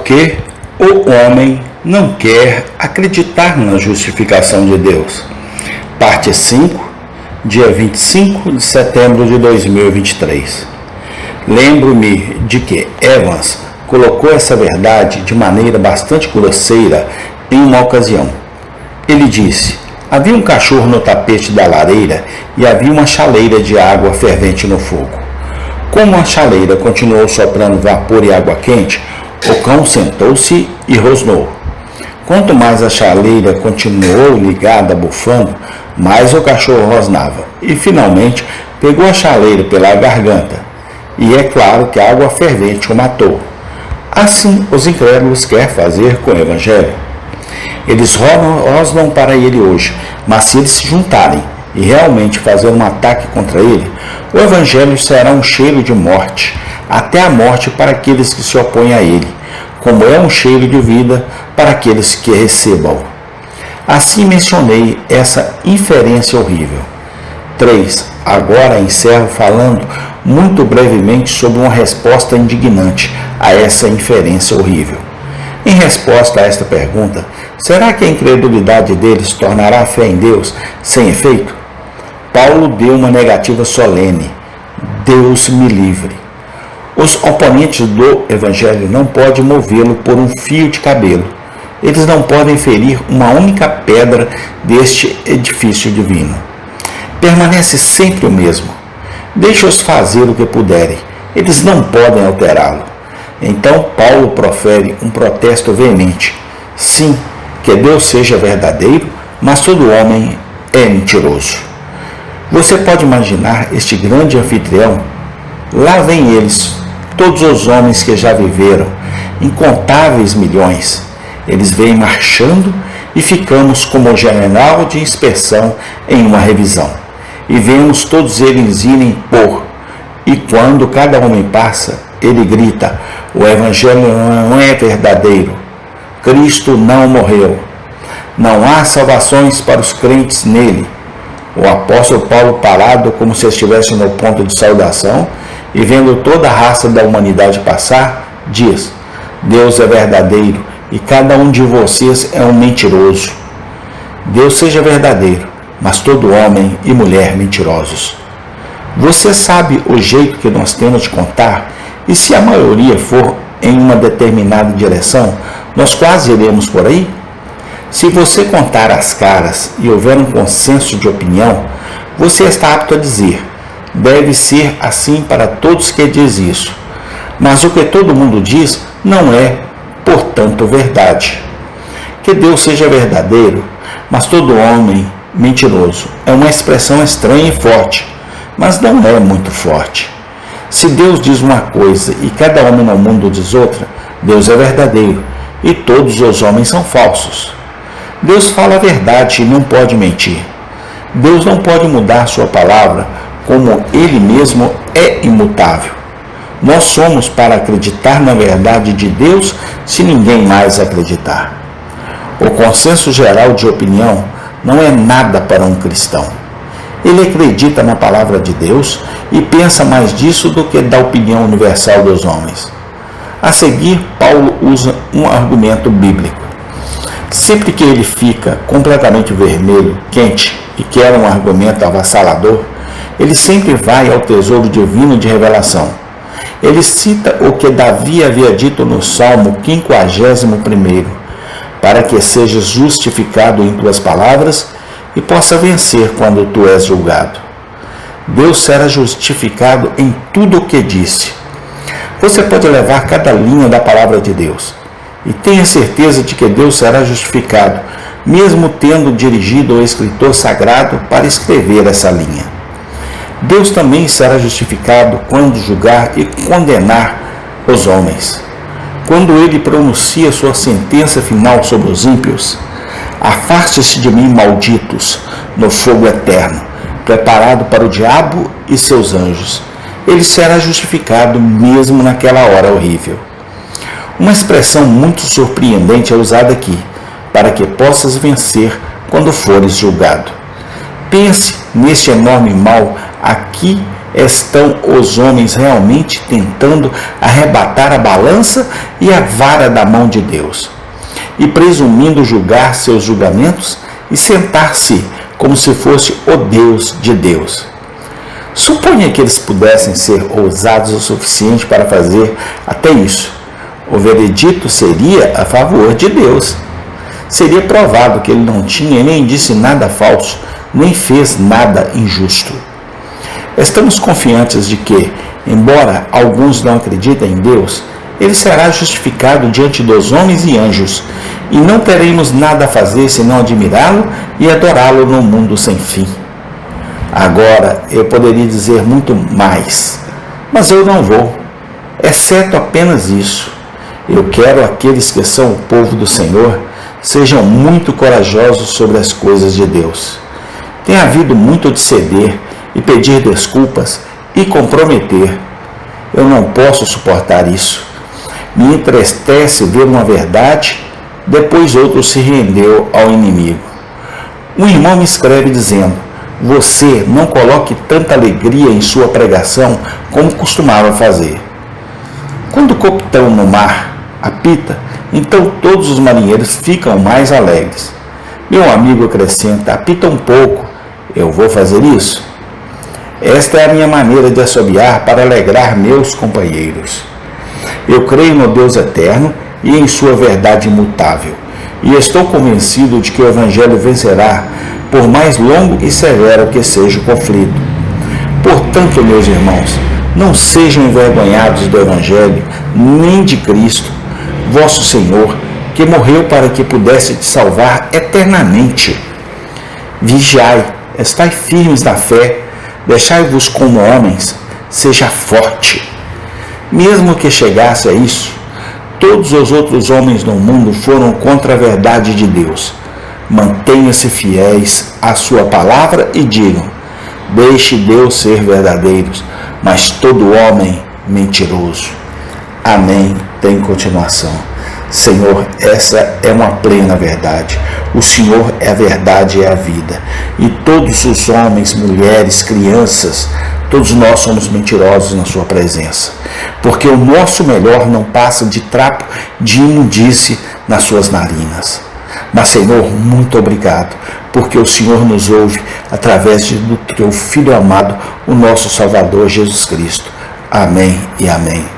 Porque o homem não quer acreditar na justificação de Deus. Parte 5, dia 25 de setembro de 2023. Lembro-me de que Evans colocou essa verdade de maneira bastante grosseira em uma ocasião. Ele disse: havia um cachorro no tapete da lareira e havia uma chaleira de água fervente no fogo. Como a chaleira continuou soprando vapor e água quente, o cão sentou-se e rosnou. Quanto mais a chaleira continuou ligada, bufando, mais o cachorro rosnava e finalmente pegou a chaleira pela garganta. E é claro que a água fervente o matou. Assim os incrédulos querem fazer com o Evangelho. Eles rosnam para ele hoje, mas se eles se juntarem e realmente fazer um ataque contra ele, o Evangelho será um cheiro de morte, até a morte para aqueles que se opõem a ele, como é um cheiro de vida para aqueles que recebam. Assim mencionei essa inferência horrível. 3. Agora encerro falando muito brevemente sobre uma resposta indignante a essa inferência horrível. Em resposta a esta pergunta, será que a incredulidade deles tornará a fé em Deus sem efeito? Paulo deu uma negativa solene: Deus me livre. Os oponentes do Evangelho não podem movê-lo por um fio de cabelo. Eles não podem ferir uma única pedra deste edifício divino. Permanece sempre o mesmo. Deixa-os fazer o que puderem. Eles não podem alterá-lo. Então Paulo profere um protesto veemente. Sim, que Deus seja verdadeiro, mas todo homem é mentiroso. Você pode imaginar este grande anfitrião? Lá vêm eles, todos os homens que já viveram, incontáveis milhões. Eles vêm marchando e ficamos como o general de inspeção em uma revisão. E vemos todos eles irem por. E quando cada homem passa, ele grita: o Evangelho não é verdadeiro. Cristo não morreu. Não há salvações para os crentes nele. O apóstolo Paulo, parado como se estivesse no ponto de saudação e vendo toda a raça da humanidade passar, diz: Deus é verdadeiro e cada um de vocês é um mentiroso. Deus seja verdadeiro, mas todo homem e mulher mentirosos. Você sabe o jeito que nós temos de contar? E se a maioria for em uma determinada direção, nós quase iremos por aí? Se você contar as caras e houver um consenso de opinião, você está apto a dizer: deve ser assim para todos que diz isso. Mas o que todo mundo diz não é, portanto, verdade. Que Deus seja verdadeiro, mas todo homem mentiroso é uma expressão estranha e forte, mas não é muito forte. Se Deus diz uma coisa e cada homem no mundo diz outra, Deus é verdadeiro e todos os homens são falsos. Deus fala a verdade e não pode mentir. Deus não pode mudar sua palavra, como Ele mesmo é imutável. Nós somos para acreditar na verdade de Deus se ninguém mais acreditar. O consenso geral de opinião não é nada para um cristão. Ele acredita na palavra de Deus e pensa mais disso do que da opinião universal dos homens. A seguir, Paulo usa um argumento bíblico. Sempre que ele fica completamente vermelho, quente e quer um argumento avassalador, ele sempre vai ao tesouro divino de revelação. Ele cita o que Davi havia dito no Salmo 51, para que sejas justificado em tuas palavras e possa vencer quando tu és julgado. Deus será justificado em tudo o que disse. Você pode levar cada linha da palavra de Deus e tenha certeza de que Deus será justificado, mesmo tendo dirigido o escritor sagrado para escrever essa linha. Deus também será justificado quando julgar e condenar os homens. Quando ele pronuncia sua sentença final sobre os ímpios: afaste-se de mim, malditos, no fogo eterno, preparado para o diabo e seus anjos. Ele será justificado mesmo naquela hora horrível. Uma expressão muito surpreendente é usada aqui: para que possas vencer quando fores julgado. Pense neste enorme mal aqui estão os homens realmente tentando arrebatar a balança e a vara da mão de Deus, e presumindo julgar seus julgamentos e sentar-se como se fosse o Deus de Deus. Suponha que eles pudessem ser ousados o suficiente para fazer até isso. O veredito seria a favor de Deus. Seria provado que ele não tinha nem disse nada falso, nem fez nada injusto. Estamos confiantes de que, embora alguns não acreditem em Deus, ele será justificado diante dos homens e anjos, e não teremos nada a fazer senão admirá-lo e adorá-lo no mundo sem fim. Agora, eu poderia dizer muito mais, mas eu não vou, exceto apenas isso. Eu quero aqueles que são o povo do Senhor sejam muito corajosos sobre as coisas de Deus. Tem havido muito de ceder e pedir desculpas e comprometer. Eu não posso suportar isso. Me entristece ver uma verdade, depois outro se rendeu ao inimigo. Um irmão me escreve dizendo: você não coloque tanta alegria em sua pregação como costumava fazer. Quando o capitão no mar apita, então todos os marinheiros ficam mais alegres. Meu amigo acrescenta: apita um pouco, eu vou fazer isso. Esta é a minha maneira de assobiar para alegrar meus companheiros. Eu creio no Deus eterno e em sua verdade imutável, e estou convencido de que o Evangelho vencerá, por mais longo e severo que seja o conflito. Portanto, meus irmãos, não sejam envergonhados do Evangelho, nem de Cristo, vosso Senhor, que morreu para que pudesse te salvar eternamente. Vigiai, estai firmes na fé, deixai-vos como homens, seja forte. Mesmo que chegasse a isso, todos os outros homens no mundo foram contra a verdade de Deus. Mantenham-se fiéis à sua palavra e digam: deixe Deus ser verdadeiros, mas todo homem mentiroso. Amém. Tem continuação. Senhor, essa é uma plena verdade. O Senhor é a verdade e é a vida. E todos os homens, mulheres, crianças, todos nós somos mentirosos na sua presença. Porque o nosso melhor não passa de trapo de imundície nas suas narinas. Mas, Senhor, muito obrigado, porque o Senhor nos ouve através do teu Filho amado, o nosso Salvador Jesus Cristo. Amém e amém.